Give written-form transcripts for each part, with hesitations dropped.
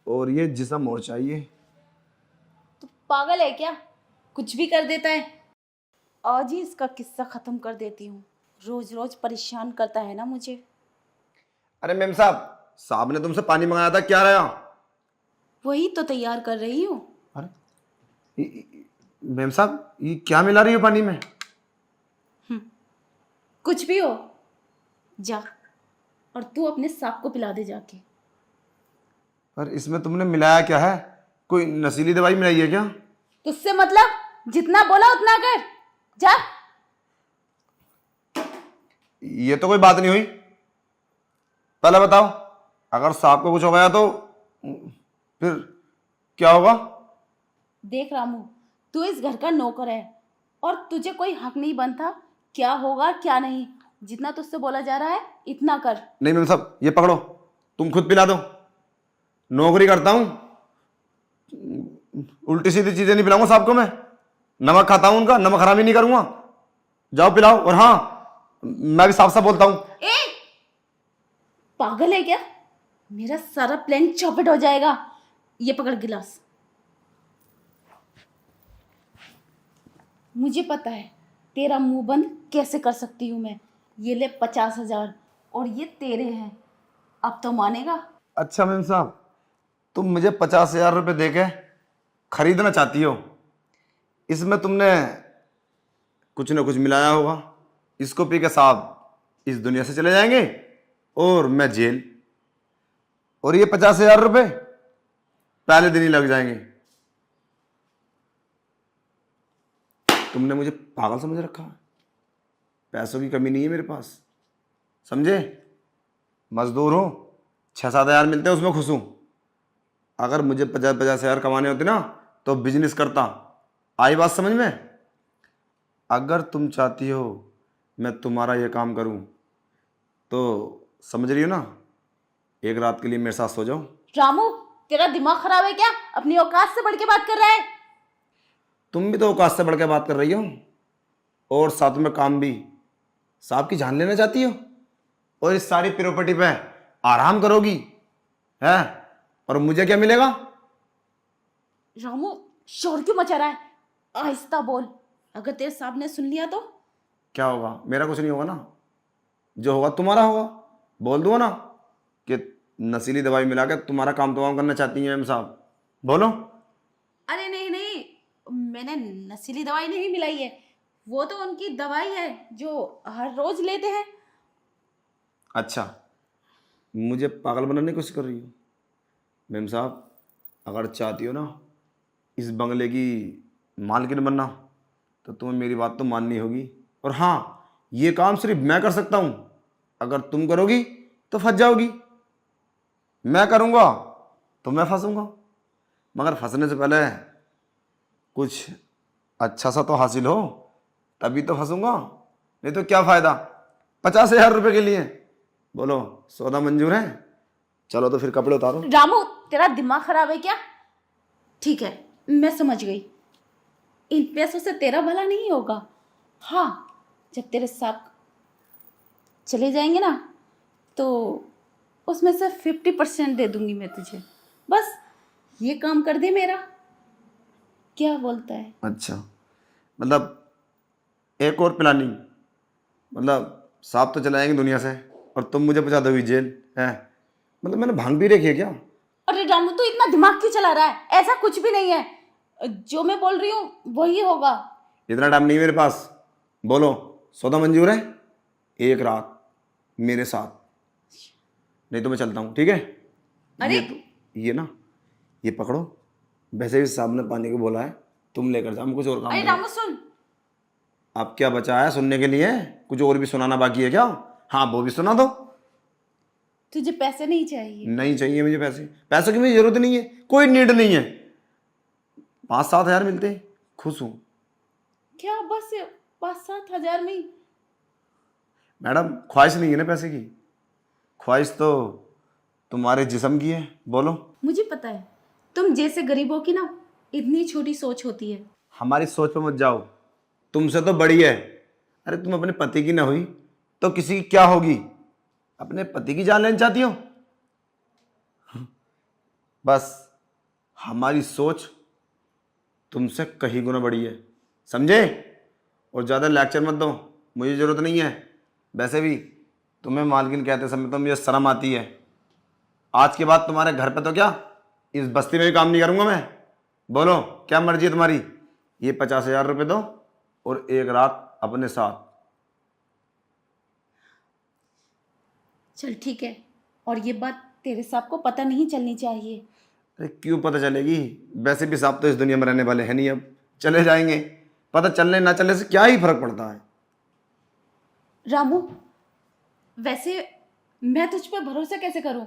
और ये जिस्म और चाहिए। तो पागल है क्या, कुछ भी कर देता है। आज ही इसका किस्सा खत्म कर देती हूँ, रोज रोज परेशान करता है ना मुझे। अरे मेम साहब ने तुमसे पानी मंगाया था, क्या रहा? वही तो तैयार कर रही हूँ। अरे मेम साहब, ये क्या मिला रही हो पानी में? कुछ भी हो, जा और तू अपने सांप को पिला दे जाके। पर इसमें तुमने मिलाया क्या है? कोई नशीली दवाई मिलाई है क्या? तुझसे मतलब, जितना बोला उतना कर, जा। ये तो कोई बात नहीं हुई। पहले बताओ, अगर सांप को कुछ हो गया तो फिर क्या होगा? देख रामू, तू इस घर का नौकर है और तुझे कोई हक नहीं बनता क्या होगा क्या नहीं। जितना तुझसे बोला जा रहा है इतना कर। नहीं मेम साहब, ये पकड़ो, तुम खुद पिला दो। नौकरी करता हूँ, उल्टी सीधी चीजें नहीं पिलाऊंगा सांप को मैं। नमक खाता हूं उनका, नमक हरामी नहीं करूंगा। जाओ पिलाओ। और हाँ, मैं भी साफ साफ बोलता हूं। ए, पागल है क्या? मेरा सारा प्लान चौपट हो जाएगा। ये पकड़ गिलास। मुझे पता है तेरा मुंह बंद कैसे कर सकती हूँ मैं। ये ले 50,000 और ये तेरे हैं, अब तो मानेगा? अच्छा मेम साहब, तुम मुझे 50,000 रुपये दे के खरीदना चाहती हो। इसमें तुमने कुछ ना कुछ मिलाया होगा। इसको पी के साहब इस दुनिया से चले जाएंगे और मैं जेल। और ये 50,000 रुपये पहले दिन ही लग जाएंगे। तुमने मुझे पागल समझ रखा है। पैसों की कमी नहीं है मेरे पास, समझे? मजदूर हूं, 6-7 हज़ार मिलते हैं उसमें खुश हूं। अगर मुझे 50,000 कमाने होते ना तो बिजनेस करता। आई बात समझ में? अगर तुम चाहती हो मैं तुम्हारा ये काम करूं तो समझ रही हो ना, एक रात के लिए मेरे साथ सो जाओ। रामू, तेरा दिमाग खराब है क्या? अपनी औकात से बढ़ के बात कर रहा है। तुम भी तो औकात से बढ़ के बात कर रही हो, और साथ में काम भी। साहब की जान लेना चाहती हो और इस सारी प्रॉपर्टी पे आराम करोगी है? और मुझे क्या मिलेगा? रामू, शोर क्यों मचा रहा है? आहिस्ता बोल, अगर तेरे साहब ने सुन लिया तो? क्या होगा? मेरा कुछ नहीं होगा ना, जो होगा तुम्हारा होगा। बोल दूंगा ना कि नशीली दवाई मिला के तुम्हारा काम तमाम करना चाहती हैं मैम साहब। बोलो। अरे नहीं नहीं, मैंने नशीली दवाई नहीं मिलाई है। वो तो उनकी दवाई है जो हर रोज लेते हैं। अच्छा, मुझे पागल बनाने की कोशिश कर रही हो मैम साहब? अगर चाहती हो ना इस बंगले की मालकिन बनना तो तुम्हें मेरी बात तो माननी होगी। और हाँ, ये काम सिर्फ मैं कर सकता हूँ। अगर तुम करोगी तो फंस जाओगी, मैं करूँगा तो मैं फंसूंगा। मगर फंसने से पहले कुछ अच्छा सा तो हासिल हो, तभी तो फंसूंगा। नहीं तो क्या फ़ायदा 50,000 रुपये के लिए? बोलो, सौदा मंजूर है? चलो तो फिर कपड़े उतारो। रामू, तेरा दिमाग खराब है क्या? ठीक है, मैं समझ गई। इन पैसों से तेरा भला नहीं होगा। हाँ, जब तेरे साथ चले जाएंगे ना तो उसमें से 50% दे दूंगी मैं तुझे। बस ये काम कर दे मेरा, क्या बोलता है? अच्छा, मतलब एक और प्लानिंग? मतलब सांप तो चलाएंगे दुनिया से और तुम मुझे पहुंचा दोगी जेल है? मतलब मैंने भांग भी रखी है क्या? अरे रामू, तू इतना दिमाग क्यों चला रहा है? ऐसा कुछ भी नहीं है, जो मैं बोल रही हूँ वही होगा। इतना टाइम नहीं मेरे पास। बोलो, सौदा मंजूर है? एक रात मेरे साथ, नहीं तो मैं चलता हूँ, ठीक है? अरे ये ना, ये पकड़ो। वैसे भी साहब ने पानी को बोला है, तुम लेकर जाओ, हम कुछ और काम अरे करें। रामू सुन, अब क्या बचा है सुनने के लिए? कुछ और भी सुनाना बाकी है क्या? हाँ, वो भी सुना दो। तुझे पैसे नहीं चाहिए? नहीं चाहिए मुझे पैसे। पैसों की मुझे जरूरत नहीं है, कोई नीड नहीं है। 5-7 हज़ार मिलते हैं, खुश हूँ। क्या बस 5-7 हज़ार में? मैडम, ख्वाहिश नहीं है ना पैसे की, ख्वाहिश तो तुम्हारे जिस्म की है। बोलो। मुझे पता है, तुम जैसे गरीबों की ना इतनी छोटी सोच होती है। हमारी सोच पे मत जाओ, तुमसे तो बड़ी है। अरे तुम अपने पति की ना हुई तो किसी की क्या होगी? अपने पति की जान लेना चाहती हो? बस हमारी सोच तुमसे कहीं गुना बड़ी है, समझे? और ज़्यादा लेक्चर मत दो, मुझे ज़रूरत नहीं है। वैसे भी तुम्हें मालकिन कहते समय तो मुझे शर्म आती है। आज के बाद तुम्हारे घर पे तो क्या, इस बस्ती में भी काम नहीं करूँगा मैं। बोलो क्या मर्जी है तुम्हारी। ये 50,000 रुपये दो और एक रात अपने साथ। चल ठीक है, और ये बात तेरे साहब को पता नहीं चलनी चाहिए। अरे क्यों पता चलेगी, वैसे भी साहब तो इस दुनिया में रहने वाले हैं नहीं, अब चले जाएंगे। पता चलने ना चलने से क्या ही फर्क पड़ता है। रामू, वैसे मैं तुझ पे भरोसा कैसे करूं?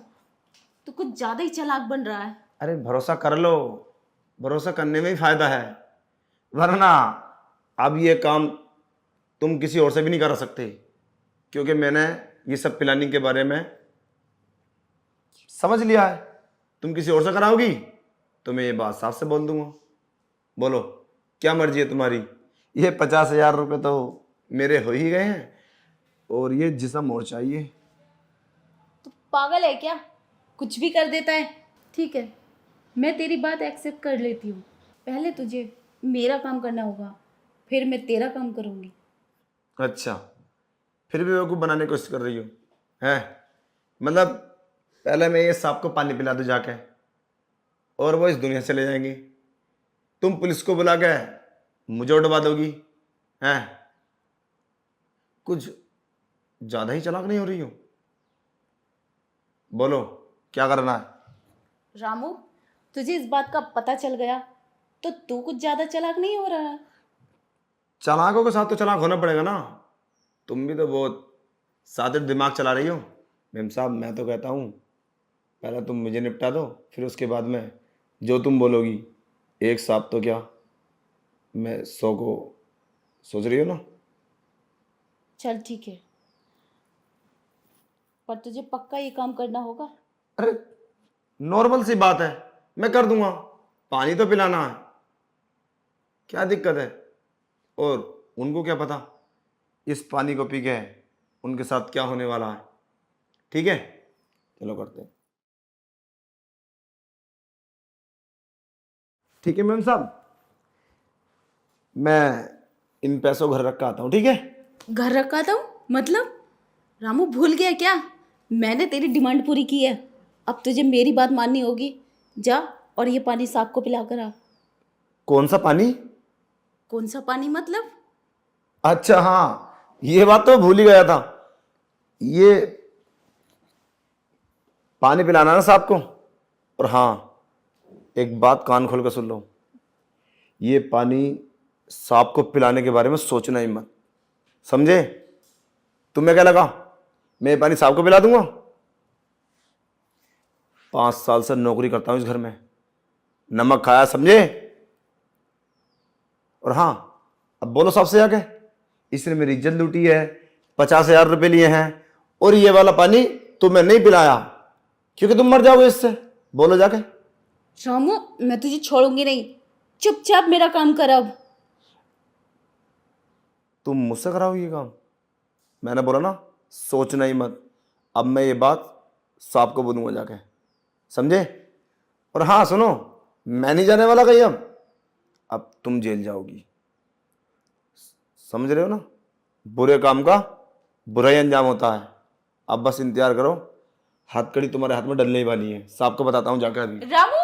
तू कुछ ज्यादा ही चालाक बन रहा है। अरे भरोसा कर लो, भरोसा करने में ही फायदा है, वरना अब ये काम तुम किसी और से भी नहीं करा सकते, क्योंकि मैंने ये सब प्लानिंग के बारे में समझ लिया है। तुम किसी और से कराओगी तो मैं ये बात साफ से बोल दूंगा। बोलो क्या मर्जी है तुम्हारी। ये 50,000 रुपये तो मेरे हो ही गए हैं, और ये जिसम और चाहिए। तू पागल है क्या? कुछ भी कर देता है। ठीक है, मैं तेरी बात एक्सेप्ट कर लेती हूँ। पहले तुझे मेरा काम करना होगा, फिर मैं तेरा काम करूँगी। अच्छा, फिर भी बेवकूफ़ बनाने की कोशिश कर रही हो हैं? मतलब पहले मैं ये सांप को पानी पिला दूँ जाके, और वो इस दुनिया से चले जाएंगे। तुम पुलिस को बुला के मुझे उठवा दोगी हैं? कुछ ज़्यादा ही चालाक नहीं हो रही हो? बोलो क्या करना है। रामू, तुझे इस बात का पता चल गया तो तू कुछ ज्यादा चालाक नहीं हो रहा है। चालाकों के साथ तो चालाक होना पड़ेगा ना। तुम भी तो बहुत सादे दिमाग चला रही हो। मेम साहब मैं तो कहता हूँ पहले तुम मुझे निपटा दो, फिर उसके बाद में जो तुम बोलोगी। एक सांप तो क्या, मैं 100 को सोच रही हो ना। चल ठीक है, पर तुझे पक्का ये काम करना होगा। अरे नॉर्मल सी बात है, मैं कर दूंगा। पानी तो पिलाना है, क्या दिक्कत है। और उनको क्या पता इस पानी को पी के उनके साथ क्या होने वाला है। ठीक है चलो करते हैं। ठीक है मैम साहब, मैं इन पैसों को घर रख के आता हूँ। ठीक है घर रखा था मतलब? रामू भूल गया क्या? मैंने तेरी डिमांड पूरी की है, अब तुझे मेरी बात माननी होगी। जा और ये पानी सांप को पिला कर आ। कौन सा पानी? कौन सा पानी मतलब? अच्छा हाँ, ये बात तो भूल ही गया था। ये पानी पिलाना ना सांप को। और हाँ एक बात कान खोल कर सुन लो, ये पानी सांप को पिलाने के बारे में सोचना ही मत, समझे? तुम्हें क्या लगा मैं ये पानी सांप को पिला दूंगा? 5 साल से नौकरी करता हूं इस घर में, नमक खाया समझे? और हाँ अब बोलो सबसे जाके, इसने मेरी इज्जत लूटी है, 50,000 रुपये लिए हैं, और ये वाला पानी तुम्हें नहीं पिलाया क्योंकि तुम मर जाओगे इससे। बोलो जाके। रामू मैं तुझे छोड़ूंगी नहीं, चुपचाप मेरा काम कर अब। तुम मुझसे कराओगे ये काम? मैंने बोला ना सोचना ही मत। अब मैं ये बात सांप को बोलूंगा जाके, समझे? और हाँ सुनो, मैं नहीं जाने वाला कहीं। अब तुम जेल जाओगी, समझ रहे हो ना? बुरे काम का बुरा ही अंजाम होता है। अब बस इंतजार करो, हथकड़ी तुम्हारे हाथ में डलने ही वाली है। सांप को बताता हूँ जाकर अभी। रामू